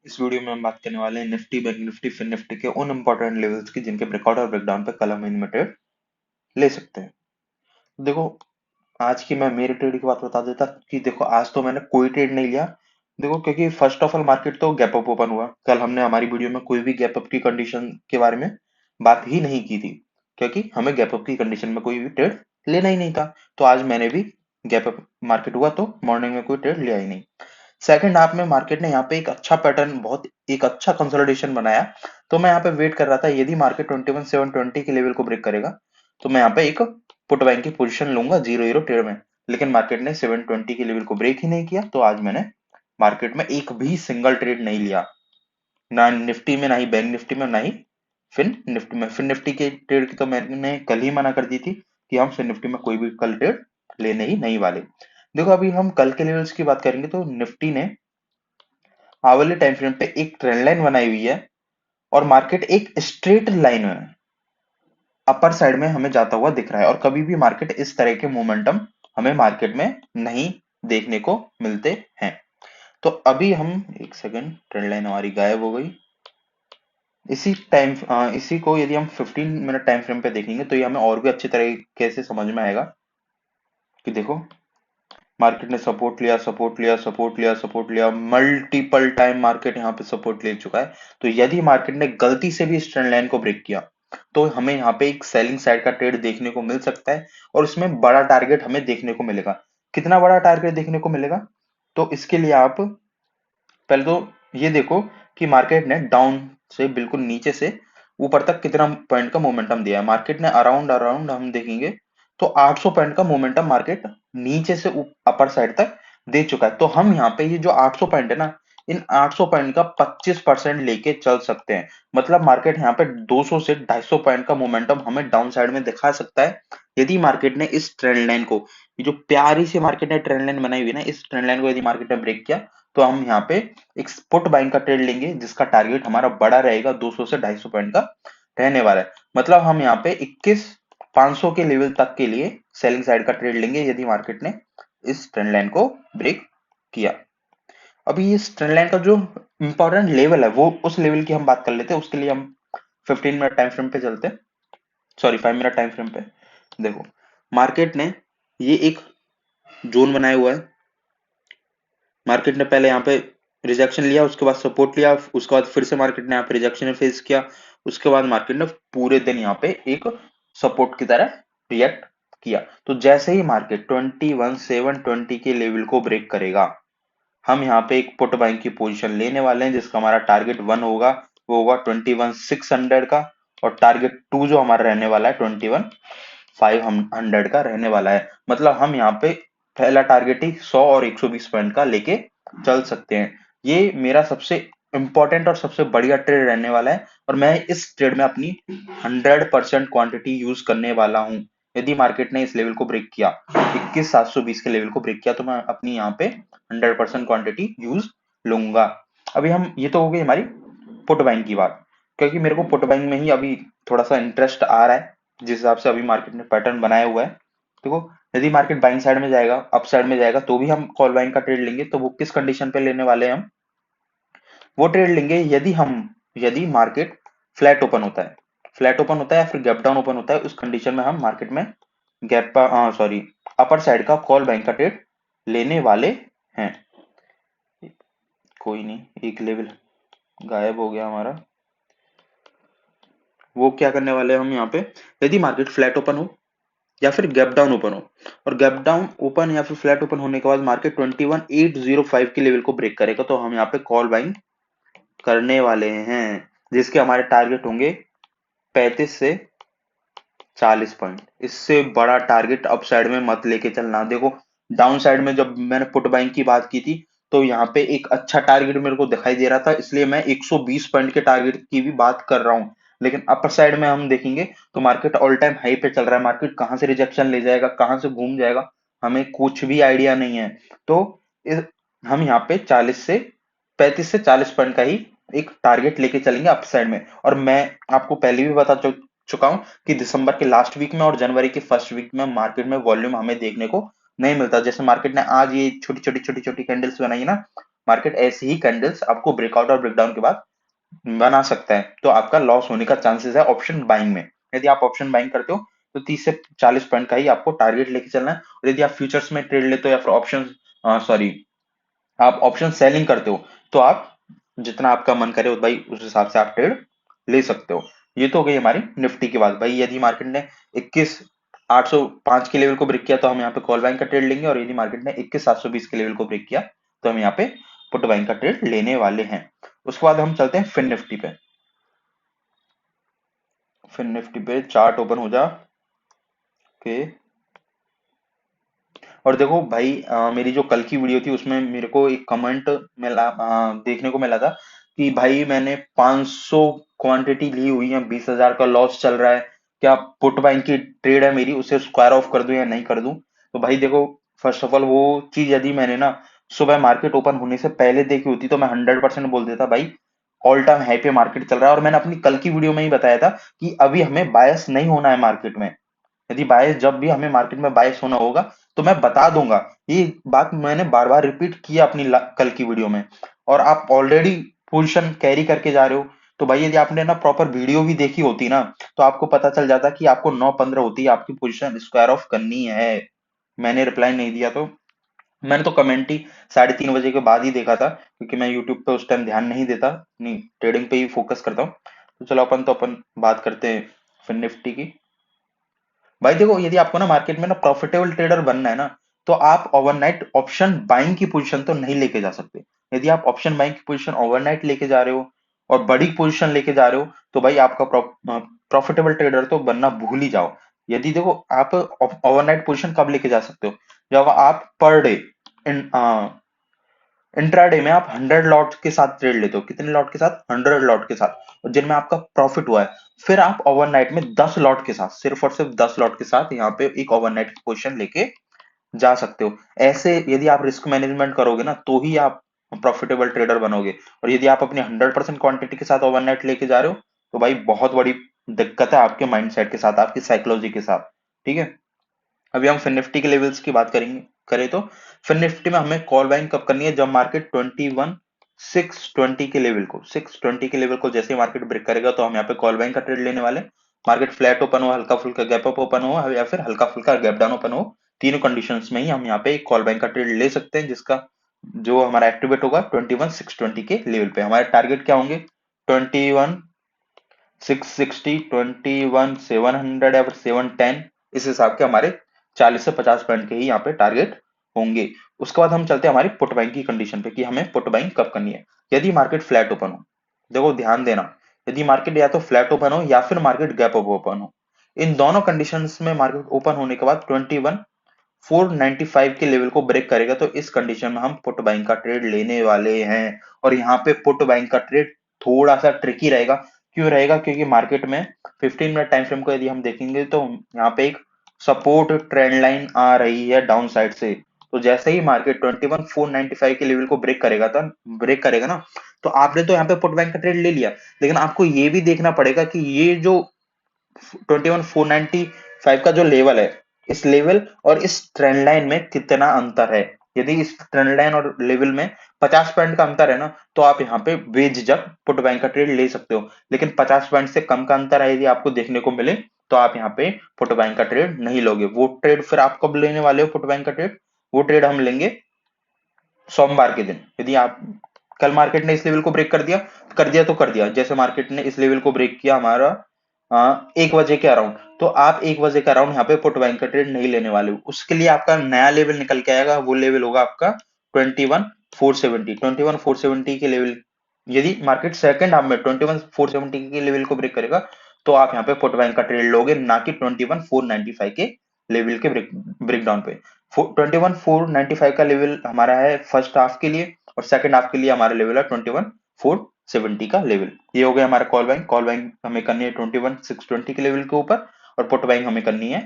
इस वीडियो में हम बात करने वाले हैं Nifty, bank Nifty, fin Nifty के उन इंपॉर्टेंट लेवल्स की जिनके ब्रेकआउट और ब्रेकडाउन पे कल हम इन ट्रेड ले सकते हैं। देखो, आज की मैं मेरे ट्रेड की बात बता देता कि देखो, आज तो मैंने कोई ट्रेड नहीं लिया। देखो, क्योंकि फर्स्ट ऑफ ऑल मार्केट तो गैप अप ओपन हुआ। कल हमने हमारी वीडियो में कोई भी गैप अप की कंडीशन के बारे में बात ही नहीं की थी, क्योंकि हमें गैप अप की कंडीशन में कोई भी ट्रेड लेना ही नहीं था। तो आज मैंने भी गैप अप मार्केट हुआ तो मॉर्निंग में कोई ट्रेड लिया ही नहीं। सेकंड हाफ में मार्केट ने यहाँ पे एक अच्छा पैटर्न, बहुत एक अच्छा कंसोलिडेशन बनाया। तो मैं यहाँ पे वेट कर रहा था, यदि मार्केट 21,720 के लेवल को ब्रेक करेगा तो मैं यहाँ पे एक पुट बाइंग की पोजीशन लूंगा 0-0 ट्रेड में। लेकिन मार्केट ने 720 के लेवल को ब्रेक ही नहीं किया, तो आज मैंने मार्केट में एक भी सिंगल ट्रेड नहीं लिया, ना निफ्टी में, ना ही बैंक निफ्टी में, ना ही फिन निफ्टी में। फिन निफ्टी के ट्रेड की तो मैंने कल ही मना कर दी थी कि हम फिन निफ्टी में कोई भी कल ट्रेड लेने ही नहीं वाले। देखो, अभी हम कल के लेवल्स की बात करेंगे तो निफ्टी ने आवरली टाइम फ्रेम पे एक ट्रेंड लाइन बनाई हुई है और मार्केट एक स्ट्रेट लाइन में अपर साइड में हमें जाता हुआ दिख रहा है। और कभी भी मार्केट इस तरह के मोमेंटम हमें मार्केट में नहीं देखने को मिलते हैं। तो अभी हम, एक सेकंड, ट्रेंड लाइन हमारी गायब हो गई। इसी को यदि हम 15 मिनट टाइम फ्रेम पे देखेंगे तो ये हमें और भी अच्छी तरीके से समझ में आएगा कि देखो, मार्केट ने सपोर्ट लिया, सपोर्ट लिया, सपोर्ट लिया, सपोर्ट लिया, मल्टीपल टाइम मार्केट यहाँ पे सपोर्ट ले चुका है। तो यदि मार्केट ने गलती से भी इस ट्रेंड लाइन को ब्रेक किया तो हमें यहाँ पे एक सेलिंग साइड का ट्रेड देखने को मिल सकता है और उसमें बड़ा टारगेट हमें देखने को मिलेगा। कितना बड़ा टारगेट देखने को मिलेगा? तो इसके लिए आप पहले तो ये देखो कि मार्केट ने डाउन से बिल्कुल नीचे से ऊपर तक कितना पॉइंट का मोमेंटम दिया है। मार्केट ने अराउंड अराउंड हम देखेंगे तो 800 पॉइंट का मोमेंटम मार्केट नीचे से अपर साइड तक दे चुका है। तो हम यहाँ पे ये जो 800 पॉइंट है ना, इन 800 पॉइंट का 25% लेके चल सकते हैं। मतलब मार्केट यहाँ पे 200 से 250 पॉइंट का मोमेंटम हमें डाउन साइड में दिखा सकता है यदि मार्केट ने इस ट्रेंड लाइन को, ये जो प्यारी सी मार्केट ने ट्रेंड लाइन बनाई हुई है ना, इस ट्रेंड लाइन को यदि मार्केट ने ब्रेक किया तो हम यहाँ पे एक पुट बाइंग का ट्रेड लेंगे जिसका टारगेट हमारा बड़ा रहेगा, 200 से 250 पॉइंट का रहने वाला है। मतलब हम यहाँ पे 21,500 के लेवल तक के लिए सेलिंग साइड का ट्रेड लेंगे यदि मार्केट ने इस ट्रेंड लाइन को ब्रेक किया। अभी इस ट्रेंड लाइन का जो इंपॉर्टेंट लेवल है वो उस लेवल की हम बात कर लेते हैं। उसके लिए हम 15 मिनट टाइम फ्रेम पे चलते हैं, सॉरी 5 मिनट टाइम फ्रेम पे। देखो, मार्केट ने ये एक जोन बनाया हुआ है। मार्केट ने पहले यहाँ पे रिजेक्शन लिया, उसके बाद सपोर्ट लिया, उसके बाद फिर से मार्केट ने यहाँ पे रिजेक्शन फेस किया। उसके बाद मार्केट ने पूरे दिन यहाँ पे एक सपोर्ट की तरह रिएक्ट किया। तो जैसे ही मार्केट 21,720 के लेवल को ब्रेक करेगा, हम यहाँ पे एक पुट बाइंग की पोजीशन लेने वाले हैं जिसका हमारा टारगेट 1 होगा, वो होगा 21,600 का। और टारगेट 2 जो हमारा रहने वाला है 21,500 का रहने वाला है। मतलब हम यहाँ पे पहला टारगेट ही 100 और 120 पॉइंट का लेके चल सकते हैं। ये मेरा सबसे इंपॉर्टेंट और सबसे बढ़िया ट्रेड रहने वाला है और मैं इस ट्रेड में अपनी 100% क्वांटिटी यूज करने वाला हूं। यदि मार्केट ने इस लेवल को ब्रेक किया, 21,720 के लेवल को ब्रेक किया, तो मैं अपनी यहाँ पे 100% क्वांटिटी यूज लूंगा। अभी हम, ये तो हो गई हमारी पुट बाइंग की बात, क्योंकि मेरे को पुट बाइंग में ही अभी थोड़ा सा इंटरेस्ट आ रहा है जिस हिसाब से अभी मार्केट ने पैटर्न बनाया हुआ है। देखो, यदि मार्केट बाइंग साइड में जाएगा, अप साइड में जाएगा, तो भी हम कॉल बाइंग का ट्रेड लेंगे। तो वो किस कंडीशन पे लेने वाले हैं? हम वो ट्रेड लेंगे यदि मार्केट फ्लैट ओपन होता है, फ्लैट ओपन होता है या फिर गैप डाउन ओपन होता है, उस कंडीशन में हम मार्केट में गैप सॉरी अपर साइड का कॉल बाइंग का ट्रेड लेने वाले हैं। कोई नहीं, एक लेवल गायब हो गया हमारा। वो क्या करने वाले हैं हम यहाँ पे, यदि मार्केट फ्लैट ओपन हो या फिर गैप डाउन ओपन हो, और गैप डाउन ओपन या फिर फ्लैट ओपन होने के बाद मार्केट 21,805 के लेवल को ब्रेक करेगा, तो हम यहाँ पे कॉल बाइंग करने वाले हैं जिसके हमारे टारगेट होंगे 35 से 40 पॉइंट। इससे बड़ा टारगेट अप साइड में मत लेके चलना। देखो, डाउन साइड में जब मैंने पुट बाइंग की बात की थी तो यहाँ पे एक अच्छा टारगेट मेरे को दिखाई दे रहा था, इसलिए मैं 120 पॉइंट के टारगेट की भी बात कर रहा हूँ। लेकिन अपर साइड में हम देखेंगे तो मार्केट ऑल टाइम हाई पे चल रहा है। मार्केट कहाँ से रिजेक्शन ले जाएगा, कहाँ से घूम जाएगा, हमें कुछ भी आइडिया नहीं है। तो हम यहाँ पे 35 से 40 पॉइंट का ही एक टारगेट लेके चलेंगे अप साइड में। और मैं आपको पहले भी बता चुका हूं कि दिसंबर के लास्ट वीक में और जनवरी के फर्स्ट वीक में मार्केट में वॉल्यूम हमें देखने को नहीं मिलता। जैसे मार्केट ने आज ये छोटी छोटी कैंडल्स बनाई है ना, मार्केट ऐसी ही कैंडल्स आपको ब्रेकआउट और ब्रेकडाउन के बाद बना सकता है, तो आपका लॉस होने का चांसेस है ऑप्शन बाइंग में। यदि आप ऑप्शन बाइंग करते हो तो 30 से 40 पॉइंट का ही आपको टारगेट लेके चलना है। और यदि आप फ्यूचर्स में ट्रेड लेते हो या फिर ऑप्शन सॉरी आप ऑप्शन सेलिंग करते हो तो आप जितना आपका मन करे भाई उस हिसाब से आप ट्रेड ले सकते हो। ये तो हो गई हमारी निफ्टी की बात। भाई यदि मार्केट ने 21,805 के लेवल को ब्रेक किया तो हम यहाँ पे कॉल बाइंग का ट्रेड लेंगे, और यदि मार्केट ने 21,720 के लेवल को ब्रेक किया तो हम यहाँ पे पुट बाइंग का ट्रेड लेने वाले हैं। उसके बाद हम चलते हैं फिन निफ्टी पे। फिन निफ्टी पे चार्ट ओपन हो जा के, और देखो भाई मेरी जो कल की वीडियो थी उसमें मेरे को एक कमेंट मिला, देखने को मिला था कि भाई मैंने 500 क्वांटिटी ली हुई है, 20,000 का लॉस चल रहा है, क्या पुट बाइंग की ट्रेड है मेरी, उसे स्क्वायर ऑफ कर दूं या नहीं कर दूं। तो भाई देखो, फर्स्ट ऑफ ऑल वो चीज यदि मैंने ना सुबह मार्केट ओपन होने से पहले देखी होती तो मैं 100% बोल देता भाई ऑल टाइम हाई पे मार्केट चल रहा है। और मैंने अपनी कल की वीडियो में ही बताया था कि अभी हमें बायस नहीं होना है मार्केट में। यदि बायस जब भी हमें मार्केट में बायस होना होगा तो मैं बता दूंगा। ये बात मैंने बार बार रिपीट किया अपनी कल की वीडियो में, और आप ऑलरेडी पोजीशन कैरी करके जा रहे हो। तो भाई यदि आपने ना प्रॉपर वीडियो भी देखी होती ना तो आपको पता चल जाता कि आपको 9:15 होती है आपकी पोजीशन स्क्वायर ऑफ करनी है। मैंने रिप्लाई नहीं दिया तो मैंने तो कमेंट ही 3:30 बजे के बाद ही देखा था, क्योंकि मैं यूट्यूब पे उस टाइम ध्यान नहीं देता, नहीं ट्रेडिंग पे ही फोकस करता हूँ। तो चलो अपन बात करते हैं फिर निफ्टी की। भाई देखो, यदि आपको ना मार्केट में ना प्रॉफिटेबल ट्रेडर बनना है ना तो आप ओवरनाइट ऑप्शन बाइंग की पोजीशन तो नहीं लेके जा सकते। यदि आप ऑप्शन बाइंग की पोजीशन ओवरनाइट लेके जा रहे हो और बड़ी पोजीशन लेके जा रहे हो तो भाई आपका प्रॉफिटेबल ट्रेडर तो बनना भूल ही जाओ। यदि देखो, आप ओवरनाइट पोजीशन कब लेके जा सकते हो, जब आप पर डे इंट्राडे में आप 100 लॉट के साथ ट्रेड लेते हो। कितने लॉट के साथ? 100 लॉट के साथ, और जिनमें आपका प्रॉफिट हुआ है। फिर आप ओवरनाइट में 10 लॉट के साथ, सिर्फ और सिर्फ 10 लॉट के साथ यहाँ पे एक ओवरनाइट की पोजीशन लेके जा सकते हो। ऐसे यदि आप रिस्क मैनेजमेंट करोगे ना तो ही आप प्रॉफिटेबल ट्रेडर बनोगे। और यदि आप अपनी 100% क्वांटिटी के साथ ओवरनाइट लेके जा रहे हो तो भाई बहुत बड़ी दिक्कत है आपके माइंडसेट के साथ, आपकी साइकोलॉजी के साथ। ठीक है, अभी हम फिन निफ्टी के लेवल्स की बात करें तो फिन निफ्टी में हमें कॉल बाइंग कब करनी है, जब मार्केट 21,620 के लेवल को 620 के लेवल को जैसे मार्केट ब्रेक करेगा तो हम यहाँ पे कॉल बाइंग का ट्रेड लेने वाले। मार्केट फ्लैट ओपन हो, हल्का फुल्का गैप अप ओपन हो या फिर हल्का फुल्का गैप डाउन ओपन हो, तीनों कंडीशंस में ही हम यहाँ पे एक कॉल बाइंग का ट्रेड ले सकते हैं, जिसका जो हमारा एक्टिवेट होगा 21,620 के लेवल पे। हमारे टारगेट क्या होंगे? 21,660, 21,700 या फिर 710, इस हिसाब के हमारे 40 से 50 पॉइंट के ही यहाँ पे टारगेट होंगे। उसके बाद हम चलते हैं हमारी पुट बाइंग की कंडीशन पे कि हमें पुट बाइंग कब करनी है। यदि मार्केट फ्लैट ओपन हो, देखो ध्यान देना, यदि मार्केट या तो फ्लैट ओपन हो या फिर मार्केट गैप अप ओपन हो, इन दोनों कंडीशंस में मार्केट ओपन होने के बाद 21,495 के लेवल को ब्रेक करेगा तो इस कंडीशन में हम पुट बाइंग का ट्रेड लेने वाले हैं। और यहाँ पे पुट बाइंग का ट्रेड थोड़ा सा ट्रिकी रहेगा। क्यों रहेगा? क्योंकि मार्केट में 15 मिनट टाइम फ्रेम को यदि हम देखेंगे तो यहाँ पे एक सपोर्ट ट्रेंड लाइन आ रही है डाउन साइड से। तो जैसे ही मार्केट 21,495 के लेवल को ब्रेक करेगा ना, तो आपने तो यहाँ पे पुट बाइंग का ट्रेड ले लिया, लेकिन आपको ये भी देखना पड़ेगा कि ये जो 21,495 का जो लेवल है, इस लेवल और इस ट्रेंड लाइन में कितना अंतर है। यदि इस ट्रेंड लाइन और लेवल में 50 पॉइंट का अंतर है ना तो आप यहाँ पे बेझिझक पुट बाइंग का ट्रेड ले सकते हो। लेकिन 50 पॉइंट से कम का अंतर है यदि आपको देखने को मिले तो आप यहाँ पे पुट बाइंग का ट्रेड नहीं लोगे। वो ट्रेड फिर आप कब लेने वाले हो पुट बाइंग का ट्रेड? वो ट्रेड हम लेंगे सोमवार के दिन। यदि आप कल मार्केट ने इस लेवल को ब्रेक कर दिया तो कर दिया। जैसे मार्केट ने इस लेवल को ब्रेक किया हमारा 1 बजे के अराउंड, तो आप 1 बजे के अराउंड यहाँ पे पुट बाइंग का ट्रेड नहीं लेने वाले हो। उसके लिए आपका नया लेवल निकल के आएगा, वो लेवल होगा आपका 21,470 के लेवल। यदि मार्केट सेकंड हाफ में 21,470 के लेवल को ब्रेक करेगा तो आप यहाँ पे पुट बाइंग का ट्रेड लोगे, ना कि 21,495 के लेवल के ब्रेक डाउन पे। 21,495 का लेवल हमारा है फर्स्ट हाफ के लिए, और सेकंड हाफ के लिए हमारा लेवल है 21,470 का लेवल। ये हो गया हमारा कॉल बाइंग। कॉल बाइंग हमें करनी है 21,620 के लेवल के ऊपर, और पुट बाइंग हमें करनी है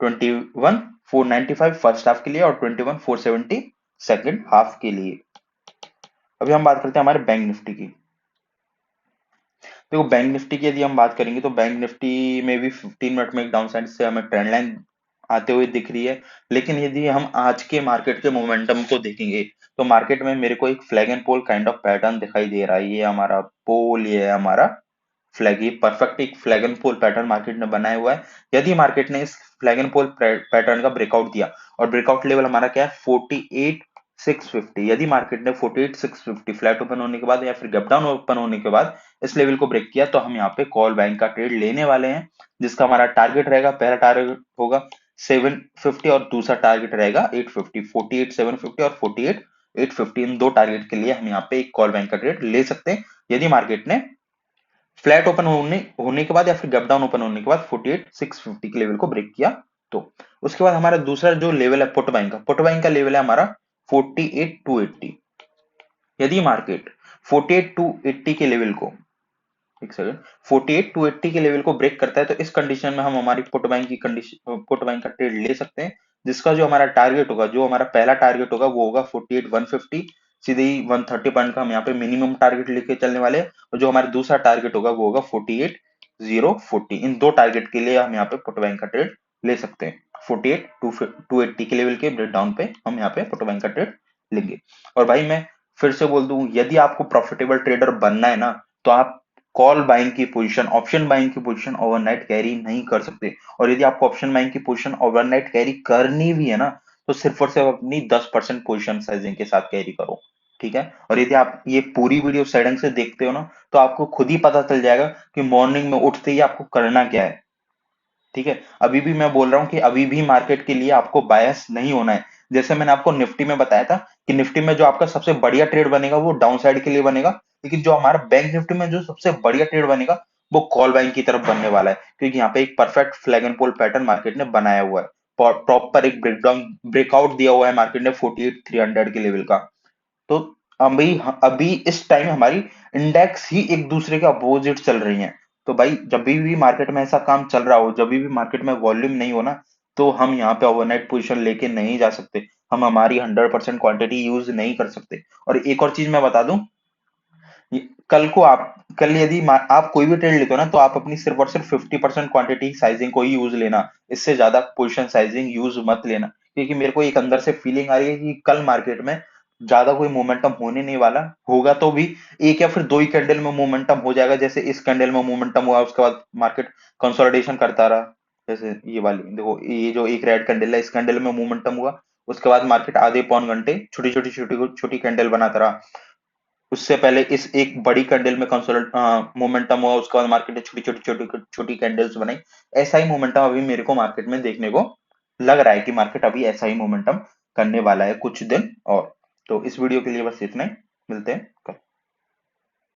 21,495 फर्स्ट हाफ के लिए और 21,470 सेकंड हाफ के लिए। अभी हम बात करते हैं हमारे बैंक निफ्टी की। देखो बैंक निफ्टी की यदि हम बात करेंगे तो बैंक निफ्टी में भी 15 मिनट में एक डाउन साइड से हमें ट्रेंड लाइन आते हुए दिख रही है। लेकिन यदि हम आज के मार्केट के मोमेंटम को देखेंगे तो मार्केट में मेरे को एक flag and pole kind of pattern दिखाई दे रहा है। ये हमारा पोल, ये है हमारा फ्लैग, ये परफेक्ट एक flag and pole pattern market ने बनाया हुआ है। यदि मार्केट ने इस फ्लैग एंड पोल पैटर्न का ब्रेकआउट दिया, और ब्रेकआउट लेवल हमारा क्या है 48,650, यदि मार्केट ने 48,650 फ्लैट ओपन होने के बाद या फिर गैप डाउन ओपन होने के बाद इस लेवल को ब्रेक किया, तो हम यहाँ पे कॉल बैंक का ट्रेड लेने वाले हैं, जिसका हमारा टारगेट रहेगा, पहला टारगेट होगा 750 और दूसरा टारगेट रहेगा 850, 48,750 और 48,850, इन दो टारगेट के लिए हम यहाँ पे एक कॉल बैंक का ट्रेड ले सकते हैं, यदि मार्केट ने फ्लैट ओपन होने होने के बाद या फिर गैप डाउन ओपन होने के बाद 48,650 के लेवल को ब्रेक किया तो। उसके बाद हमारा दूसरा जो लेवल है पुट बाइंग का लेवल है हमारा 48,280। यदि मार्केट 48,280 के लेवल को, एक सेकंड, 48,280 के लेवल को ब्रेक करता है, तो इस कंडीशन में हम हमारी पुट बाइंग की कंडीशन, पुट बाइंग का ट्रेड ले सकते हैं, जिसका जो हमारा टारगेट होगा, जो हमारा पहला टारगेट होगा वो होगा 48,150, सीधे ही 130 पॉइंट का हम यहाँ पे मिनिमम टारगेट लेके चलने वाले हैं, और जो हमारा दूसरा टारगेट होगा वो होगा 48,040। इन दो टारगेट के लिए हम यहाँ पे पुट बाइंग का ट्रेड ले सकते हैं। 48,280 के लेवल के ब्रेक डाउन पे हम यहाँ पे पुट बाइंग का ट्रेड लेंगे। और भाई मैं फिर से बोल दूं, यदि आपको प्रॉफिटेबल ट्रेडर बनना है ना, तो आप कॉल बाइंग की पोजीशन, ऑप्शन बाइंग की पोजीशन ओवरनाइट कैरी नहीं कर सकते। और यदि आपको ऑप्शन बाइंग की पोजीशन ओवरनाइट कैरी करनी भी है ना, तो सिर्फ और सिर्फ अपनी 10% पोजीशन साइजिंग के साथ कैरी करो, ठीक है। और यदि आप ये पूरी वीडियो सडन से देखते हो ना, तो आपको खुद ही पता चल जाएगा कि मॉर्निंग में उठते ही आपको करना क्या है, ठीक है। अभी भी मैं बोल रहा हूँ कि अभी भी मार्केट के लिए आपको बायस नहीं होना है। जैसे मैंने आपको निफ्टी में बताया था कि निफ्टी में जो आपका सबसे बढ़िया ट्रेड बनेगा वो डाउन साइड के लिए बनेगा, लेकिन जो हमारा बैंक निफ्टी में जो सबसे बढ़िया ट्रेड बनेगा वो कॉल बाइंग की तरफ बनने वाला है, क्योंकि यहाँ पे एक perfect flag and pole pattern market ने बनाया हुआ है, प्रॉपर एक ब्रेकडाउन ब्रेकआउट दिया हुआ है मार्केट ने 48,300 के लेवल का। तो अभी अभी इस टाइम हमारी इंडेक्स ही एक दूसरे के अपोजिट चल रही हैं। तो भाई जब भी मार्केट में ऐसा काम चल रहा हो, जब भी मार्केट में वॉल्यूम नहीं हो ना, तो हम यहाँ पे ओवरनाइट पोजीशन लेके नहीं जा सकते, हम हमारी 100% क्वांटिटी यूज नहीं कर सकते। और एक और चीज मैं बता दूं, कल को आप, कल यदि आप कोई भी ट्रेड लेते हो ना, तो आप अपनी सिर्फ और सिर्फ 50% क्वांटिटी साइजिंग को ही यूज लेना, इससे ज्यादा पोजीशन साइजिंग यूज मत लेना, क्योंकि मेरे को एक अंदर से फीलिंग आ रही है कि कल मार्केट में ज्यादा कोई मोमेंटम होने नहीं वाला, होगा तो भी एक या फिर दो ही कैंडल में मोमेंटम हो जाएगा। जैसे इस कैंडल में मोमेंटम हुआ, उसके बाद मार्केट कंसोलिडेशन करता रहा, जैसे ये वाली देखो, ये जो एक रेड कैंडल है, इस कैंडल में मोमेंटम हुआ, उसके बाद मार्केट आधे पौन घंटे छोटी छोटी छोटी छोटी कैंडल बनाता रहा, उससे पहले इस एक बड़ी कैंडल में कंसोलिड मोमेंटम हुआ, उसके बाद मार्केट ने छोटी छोटी छोटी छोटी कैंडल्स बनाई। ऐसा ही मोमेंटम अभी मेरे को मार्केट में देखने को लग रहा है कि मार्केट अभी ऐसा ही मोमेंटम करने वाला है कुछ दिन और। तो इस वीडियो के लिए बस इतना ही, मिलते हैं कल।